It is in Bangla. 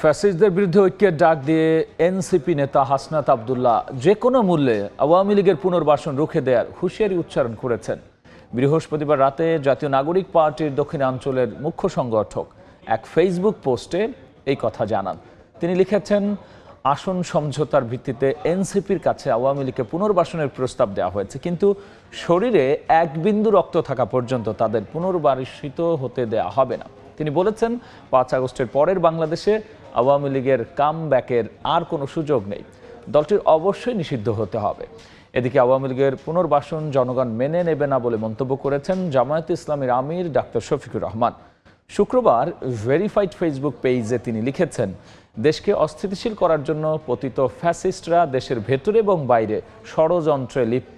ফ্যাসিস্টদের বিরুদ্ধে ঐক্যের ডাক দিয়ে এনসিপি নেতা হাসনাত আব্দুল্লাহ যে কোনো মূল্যে আওয়ামী লীগের পুনর্বাসন রুখে দেওয়ার হুঁশিয়ারি উচ্চারণ করেছেন। বৃহস্পতিবার রাতে জাতীয় নাগরিক পার্টির দক্ষিণাঞ্চলের মুখ্য সংগঠক এক ফেসবুক পোস্টে এই কথা জানান। তিনি লিখেছেন, আসন সমঝোতার ভিত্তিতে এনসিপির কাছে আওয়ামী লীগকে পুনর্বাসনের প্রস্তাব দেওয়া হয়েছে, কিন্তু শরীরে এক বিন্দু রক্ত থাকা পর্যন্ত তাদের পুনর্বাসিত হতে দেওয়া হবে না। তিনি বলেছেন, ৫ আগস্টের পরের বাংলাদেশে আওয়ামী লীগের কামব্যাকের আর কোনো সুযোগ নেই। দলটির অবশ্যই নিষিদ্ধ হতে হবে। এদিকে আওয়ামী লীগের পুনর্বাসন জনগণ মেনে নেবে না বলে মন্তব্য করেছেন জামায়াতে ইসলামীর আমির ডাক্তার শফিকুর রহমান। শুক্রবার ভেরিফাইড ফেসবুক পেজে তিনি লিখেছেন, দেশকে অস্থিতিশীল করার জন্য পতিত ফ্যাসিস্টরা দেশের ভেতরে এবং বাইরে ষড়যন্ত্রে লিপ্ত।